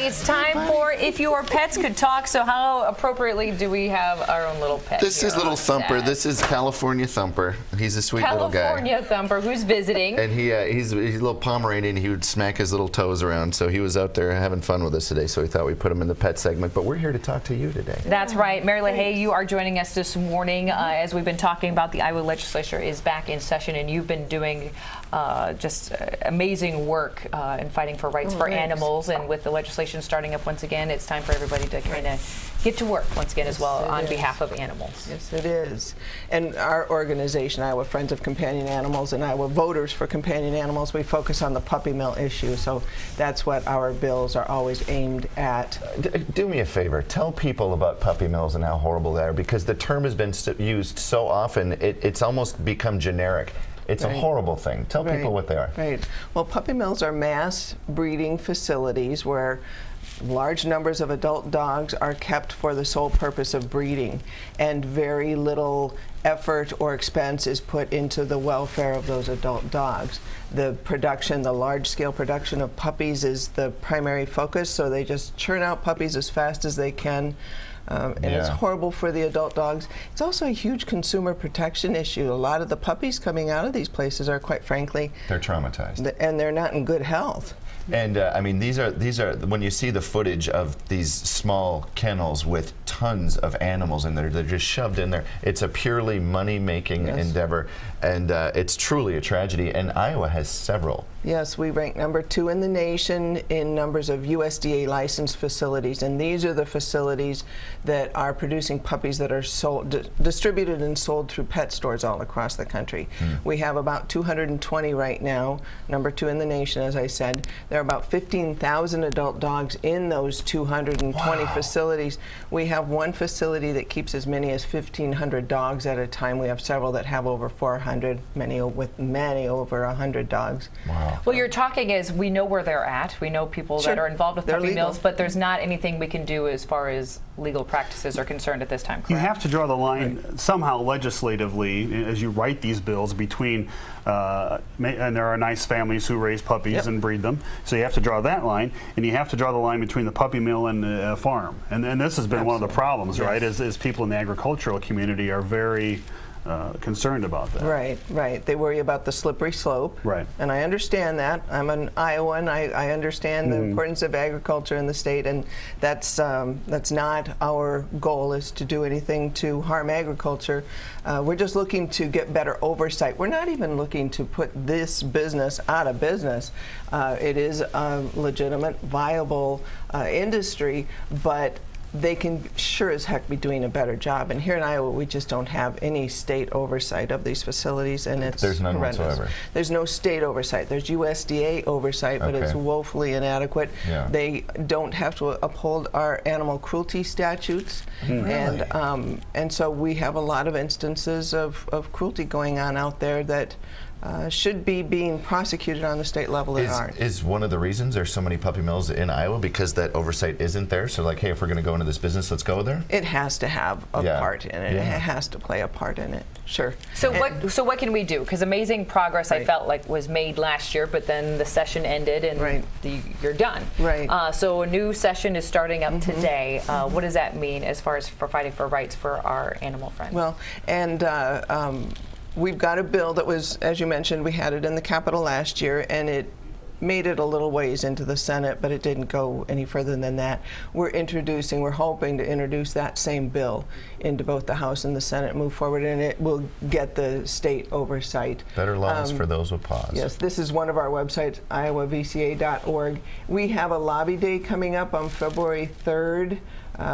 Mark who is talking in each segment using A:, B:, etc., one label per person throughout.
A: It's time for If Your Pets Could Talk. So how appropriately do we have our own little pet?
B: This is Little
A: on
B: Thumper.
A: set?
B: This is California Thumper. He's a sweet little guy.
A: California Thumper, who's visiting.
B: And he's a little Pomeranian. He would smack his little toes around. So he was out there having fun with us today. So we thought we'd put him in the pet segment. But we're here to talk to you today.
A: That's right. Mary LaHaye, you are joining us this morning. As we've been talking about, the Iowa legislature is back in session, and you've been doing just amazing work in fighting for rights for animals. And with the legislation starting up once again, it's time for everybody to kind of get to work once again as well on behalf of animals.
C: Yes, it is. And our organization, Iowa Friends of Companion Animals and Iowa Voters for Companion Animals, we focus on the puppy mill issue. So that's what our bills are always aimed at.
B: Do me a favor. Tell people about puppy mills and how horrible they are, because the term has been used so often, it's almost become generic. It's a horrible thing. Tell people what they are.
C: Right. Well, puppy mills are mass breeding facilities where large numbers of adult dogs are kept for the sole purpose of breeding, and very little effort or expense is put into the welfare of those adult dogs. The production, the large-scale production of puppies is the primary focus, so they just churn out puppies as fast as they can. And it's horrible for the adult dogs. It's also a huge consumer protection issue. A lot of the puppies coming out of these places are, quite frankly,
B: they're traumatized,
C: and they're not in good health.
B: And I mean, these are when you see the footage of these small kennels with tons of animals in there, they're just shoved in there. It's a purely money-making endeavor, and it's truly a tragedy. And Iowa has several.
C: Yes, we rank #2 in the nation in numbers of USDA licensed facilities, and these are the facilities that are producing puppies that are sold, distributed and sold through pet stores all across the country. We have about 220 right now, #2 in the nation, as I said. There are about 15,000 adult dogs in those 220 facilities. We have one facility that keeps as many as 1,500 dogs at a time. We have several that have over 400, many over 100 dogs.
B: Wow.
A: Well, you're talking as we know where they're at. We know people that are involved with puppy mills, but there's not anything we can do as far as legal practices are concerned at this time, correct?
D: You have to draw the line somehow legislatively as you write these bills between, and there are nice families who raise puppies and breed them, so you have to draw that line, and you have to draw the line between the puppy mill and the farm. And this has been one of the problems, right, is people in the agricultural community are very concerned about that.
C: Right. They worry about the slippery slope.
D: Right.
C: And I understand that. I'm an Iowan. I understand the importance of agriculture in the state, and that's not our goal, is to do anything to harm agriculture. We're just looking to get better oversight. We're not even looking to put this business out of business. It is a legitimate, viable industry, but they can sure as heck be doing a better job. And here in Iowa, we just don't have any state oversight of these facilities, and
B: There's none
C: horrendous.
B: whatsoever.
C: There's no state oversight. There's USDA oversight, but it's woefully inadequate. They don't have to uphold our animal cruelty statutes, and so we have a lot of instances of cruelty going on out there that should be being prosecuted on the state level that aren't.
B: Is one of the reasons there's so many puppy mills in Iowa because that oversight isn't there? So like, hey, if we're going to go into this business, let's go there?
C: It has to have a part in it. It has to play a part in it. Sure.
A: So what can we do? Because amazing progress I felt like was made last year, but then the session ended and you're done.
C: Right.
A: So a new session is starting up today. What does that mean as far as for fighting for rights for our animal friends?
C: Well, and we've got a bill that was, as you mentioned, we had it in the Capitol last year, and it made it a little ways into the Senate, but it didn't go any further than that. We're hoping to introduce that same bill into both the House and the Senate, move forward, and it will get the state oversight.
B: Better laws for those with paws.
C: Yes, this is one of our websites, iowavca.org. We have a lobby day coming up on February 3rd.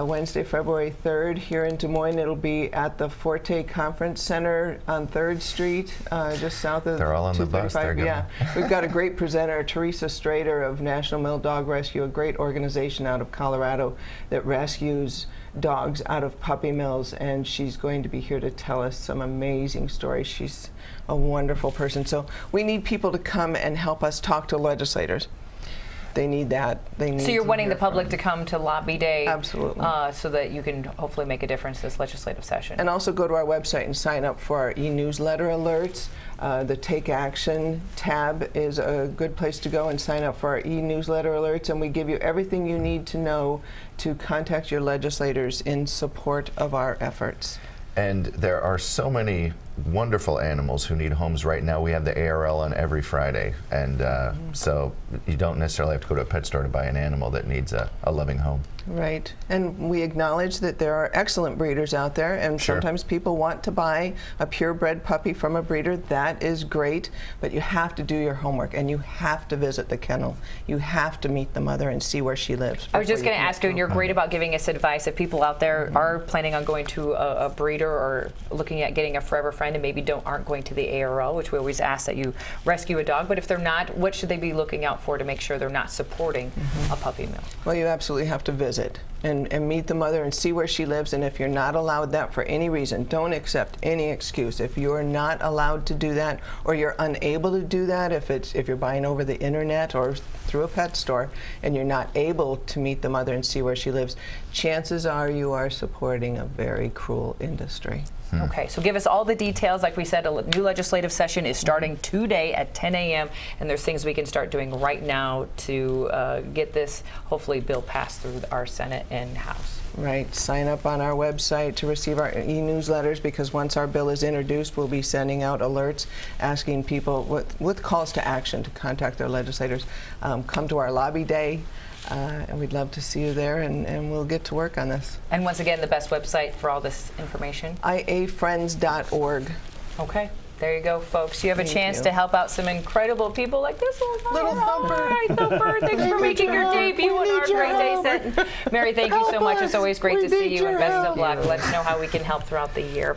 C: Wednesday, February 3rd, here in Des Moines. It'll be at the Forte Conference Center on 3rd Street, just south of
B: They're all on the bus.
C: We've got a great presenter, Teresa Strader of National Mill Dog Rescue, a great organization out of Colorado that rescues dogs out of puppy mills, and she's going to be here to tell us some amazing stories. She's a wonderful person. So we need people to come and help us talk to legislators. They need that.
A: So you're wanting the public to come to Lobby Day,
C: absolutely,
A: so that you can hopefully make a difference this legislative session.
C: And also go to our website and sign up for our e-newsletter alerts. The Take Action tab is a good place to go and sign up for our e-newsletter alerts, and we give you everything you need to know to contact your legislators in support of our efforts.
B: And there are so many wonderful animals who need homes right now. We have the ARL on every Friday, and so you don't necessarily have to go to a pet store to buy an animal that needs a loving home.
C: Right, and we acknowledge that there are excellent breeders out there, and
B: Sure.
C: sometimes people want to buy a purebred puppy from a breeder. That is great, but you have to do your homework, and you have to visit the kennel. You have to meet the mother and see where she lives.
A: I was just
C: before
A: going to ask you, and you're great about giving us advice. If people out there are planning on going to a breeder or looking at getting a forever friend and maybe aren't going to the ARL, which we always ask that you rescue a dog, but if they're not, what should they be looking out for to make sure they're not supporting a puppy mill?
C: Well, you absolutely have to visit and meet the mother and see where she lives, and if you're not allowed that for any reason, don't accept any excuse. If you're not allowed to do that, or you're unable to do that, if you're buying over the internet or through a pet store and you're not able to meet the mother and see where she lives, chances are you are supporting a very cruel industry.
A: Okay, so give us all the details. Like we said, a new legislative session is starting today at 10 a.m., and there's things we can start doing right now to get this, hopefully, bill passed through our Senate and House.
C: Right. Sign up on our website to receive our e-newsletters, because once our bill is introduced, we'll be sending out alerts asking people with calls to action to contact their legislators. Come to our lobby day, and we'd love to see you there, and we'll get to work on this.
A: And once again, the best website for all this information?
C: iafriends.org.
A: Okay. There you go, folks. You have a
C: Thank
A: chance
C: you.
A: to help out some incredible people like this one.
C: Little Thumper.
A: All right, Thumper. Thanks for making your debut on our Great Day set. Mary, thank you so much. It's always great to see you, and best of luck. Let us know how we can help throughout the year.